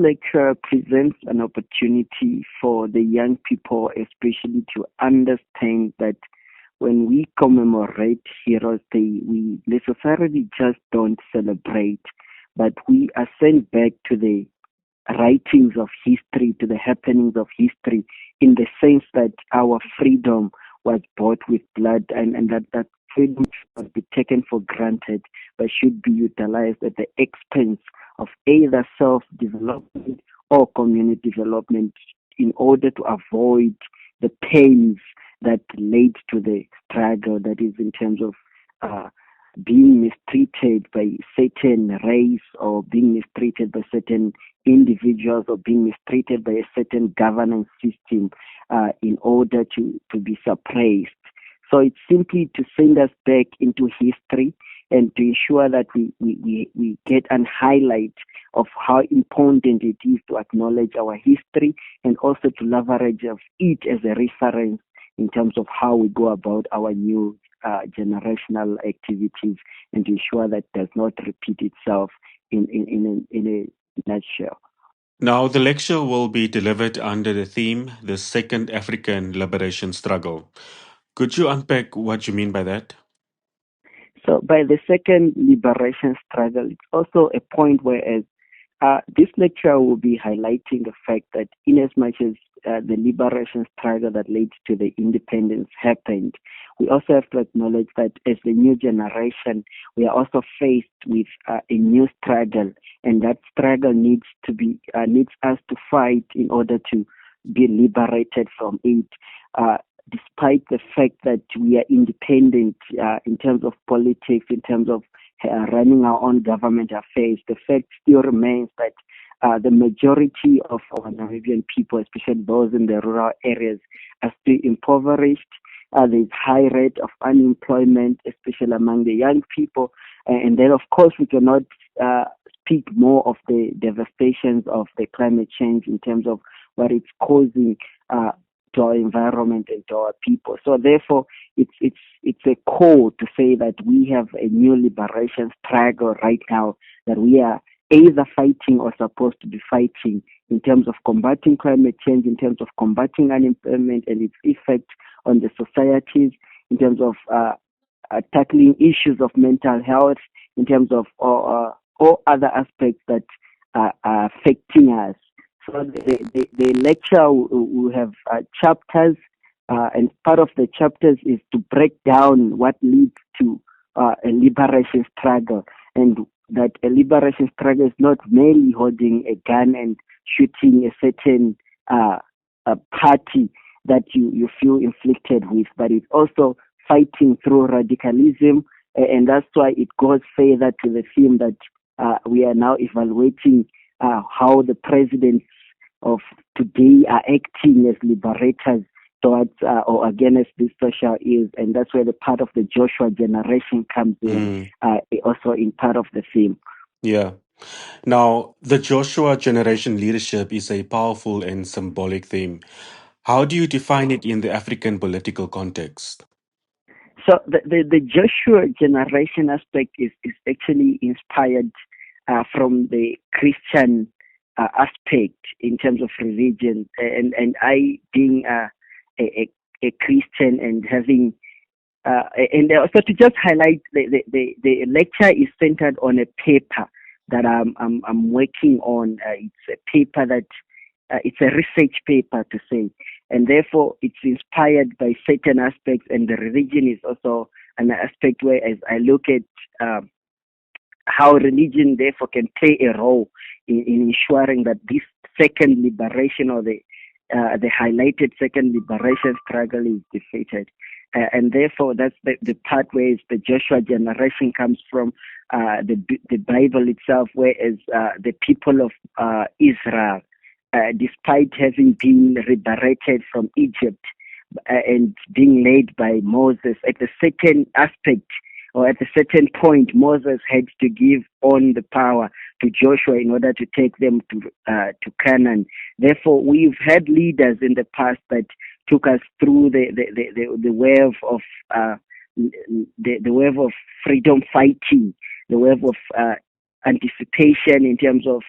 lecture presents an opportunity for the young people, especially to understand that when we commemorate Heroes Day, we necessarily just don't celebrate, but we are sent back to the writings of history, to the happenings of history, in the sense that our freedom was bought with blood, and that freedom should not be taken for granted, but should be utilized at the expense of either self-development or community development in order to avoid the pains that lead to the struggle, that is in terms of being mistreated by certain race, or being mistreated by certain individuals, or being mistreated by a certain governance system in order to be suppressed. So it's simply to send us back into history and to ensure that we get a highlight of how important it is to acknowledge our history, and also to leverage of it as a reference in terms of how we go about our new generational activities, and to ensure that does not repeat itself in a nutshell. Now, the lecture will be delivered under the theme, The Second African Liberation Struggle. Could you unpack what you mean by that? So by the second liberation struggle, it's also a point where this lecture will be highlighting the fact that in as much as the liberation struggle that leads to the independence happened, we also have to acknowledge that as the new generation, we are also faced with a new struggle, and that struggle needs us to fight in order to be liberated from it. Despite the fact that we are independent in terms of politics, in terms of running our own government affairs, the fact still remains that the majority of our Namibian people, especially those in the rural areas, are still impoverished. There's high rate of unemployment, especially among the young people. And then, of course, we cannot speak more of the devastations of the climate change in terms of what it's causing to our environment and to our people. So therefore, it's a call to say that we have a new liberation struggle right now, that we are either fighting or supposed to be fighting in terms of combating climate change, in terms of combating unemployment and its effect on the societies, in terms of tackling issues of mental health, in terms of all other aspects that are affecting us. So the lecture will have chapters, and part of the chapters is to break down what leads to a liberation struggle, and that a liberation struggle is not merely holding a gun and shooting a certain party that you feel inflicted with, but it's also fighting through radicalism, and that's why it goes further to the theme that we are now evaluating how the presidents of today are acting as liberators towards or against these social ills, and that's where the part of the Joshua generation comes in, also in part of the theme. Yeah. Now, the Joshua generation leadership is a powerful and symbolic theme. How do you define it in the African political context? So the Joshua generation aspect is actually inspired from the Christian aspect in terms of religion, and I being a Christian and having and also to just highlight the lecture is centered on a paper that I'm working on. It's a paper that it's a research paper to say, and therefore it's inspired by certain aspects, and the religion is also an aspect where, as I look at how religion therefore can play a role in ensuring that this second liberation, or the highlighted second liberation struggle, is defeated. And therefore, that's the part where the Joshua generation comes from, the Bible itself, whereas the people of Israel, despite having been liberated from Egypt and being led by Moses, at a certain aspect or at a certain point, Moses had to give on the power to Joshua in order to take them to Canaan. Therefore, we've had leaders in the past that took us through the wave of the wave of freedom fighting, the wave of anticipation in terms of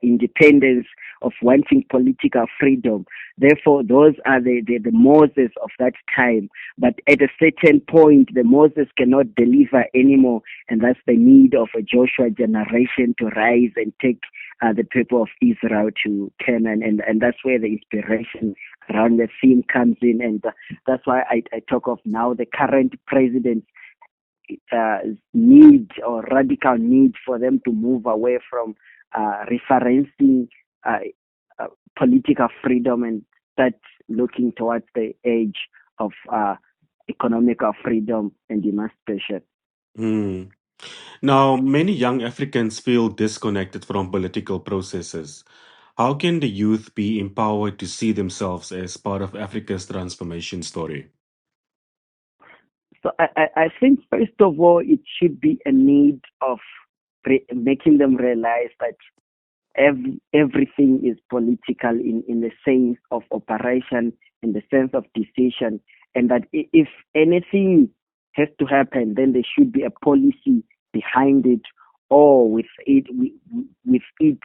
independence, of wanting political freedom. Therefore, those are the Moses of that time. But at a certain point, the Moses cannot deliver anymore, and that's the need of a Joshua generation to rise and take the people of Israel to Canaan, and that's where the inspiration around the theme comes in, and that's why I talk of now the current president need or radical need for them to move away from referencing political freedom and start looking towards the age of economical freedom and emancipation. Mm. Now, many young Africans feel disconnected from political processes. How can the youth be empowered to see themselves as part of Africa's transformation story? So I think first of all it should be a need of making them realize that everything is political in the sense of operation, in the sense of decision, and that if anything has to happen, then there should be a policy behind it, or with it.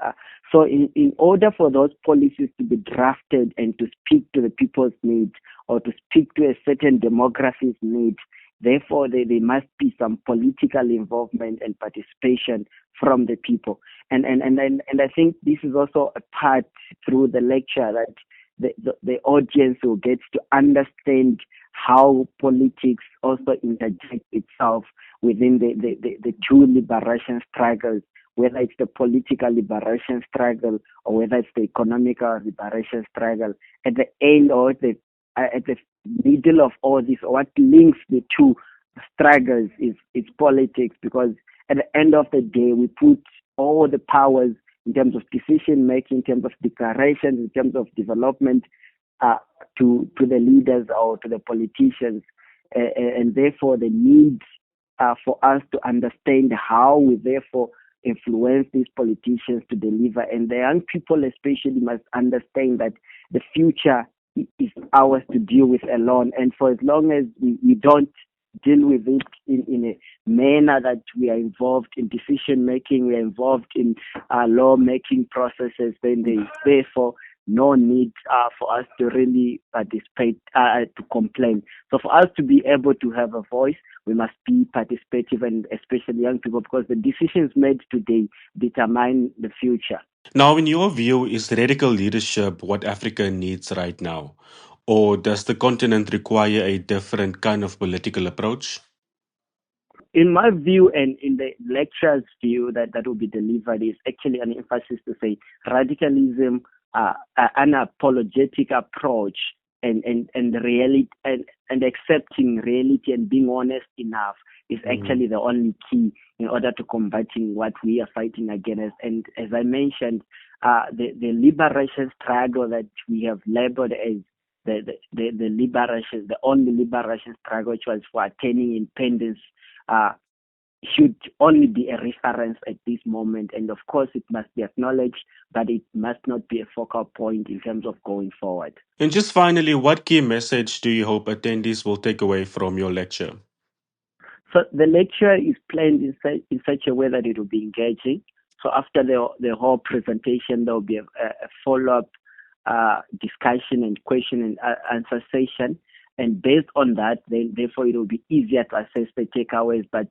Uh, so in order for those policies to be drafted and to speak to the people's needs or to speak to a certain demography's needs, therefore there must be some political involvement and participation from the people. And I think this is also a part through the lecture that the audience will get to understand how politics also interjects itself within the two liberation struggles, whether it's the political liberation struggle or whether it's the economical liberation struggle. At the end or at the middle of all this, what links the two struggles is politics, because at the end of the day, we put all the powers in terms of decision making, in terms of declarations, in terms of development uh, to the leaders or to the politicians, and therefore the need for us to understand how we therefore influence these politicians to deliver. And the young people especially must understand that the future is ours to deal with alone. And for as long as we don't deal with it in a manner that we are involved in decision making, we are involved in law making processes, then there is therefore no need for us to really participate, to complain. So for us to be able to have a voice, we must be participative, and especially young people, because the decisions made today determine the future. Now, in your view, is radical leadership what Africa needs right now? Or does the continent require a different kind of political approach? In my view, and in the lecture's view that will be delivered, is actually an emphasis to say radicalism, an apologetic approach, and reality, and accepting reality and being honest enough is actually the only key in order to combating what we are fighting against. And as I mentioned, the liberation struggle that we have labeled as the liberation, the only liberation struggle, which was for attaining independence, uh, should only be a reference at this moment. And of course, it must be acknowledged, but it must not be a focal point in terms of going forward. And just finally, what key message do you hope attendees will take away from your lecture? So the lecture is planned in such a way that it will be engaging. So after the whole presentation, there will be a follow-up discussion and question and answer session. And based on that, then therefore it will be easier to assess the takeaways. But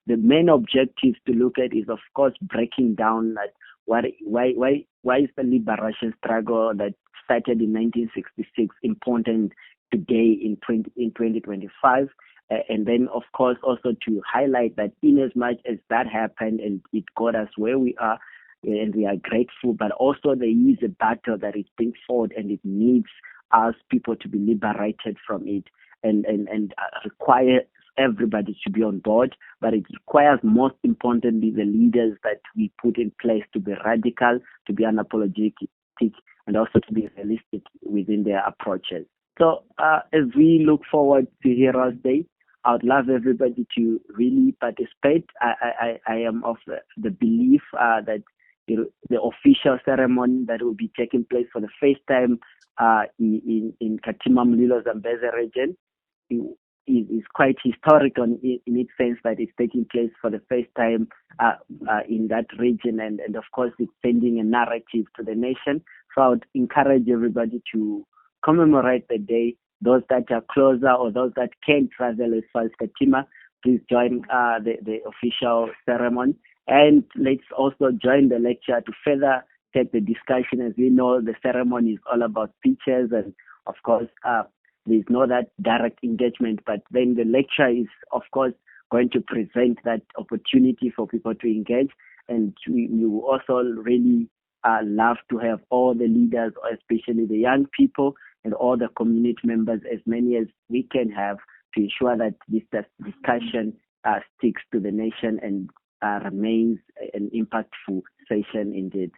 the main objective to look at is, of course, breaking down like why is the liberation struggle that started in 1966 important today in 2025, and then of course also to highlight that in as much as that happened and it got us where we are, and we are grateful, but also there is a battle that is being fought, and it needs us people to be liberated from it, and requires everybody to be on board, but it requires most importantly the leaders that we put in place to be radical, to be unapologetic, and also to be realistic within their approaches. So as we look forward to Heroes Day, I would love everybody to really participate. I am of the belief that the official ceremony that will be taking place for the first time in Katima Mlilo Zambezi region is quite historical in its sense that it's taking place for the first time in that region, and of course it's sending a narrative to the nation. So I would encourage everybody to commemorate the day. Those that are closer or those that can travel as far as Katima, please join the official ceremony. And let's also join the lecture to further take the discussion. As we know, the ceremony is all about speeches, and of course, there's no that direct engagement, but then the lecture is, of course, going to present that opportunity for people to engage. And we also really love to have all the leaders, especially the young people and all the community members, as many as we can have, to ensure that this discussion sticks to the nation and remains an impactful session indeed.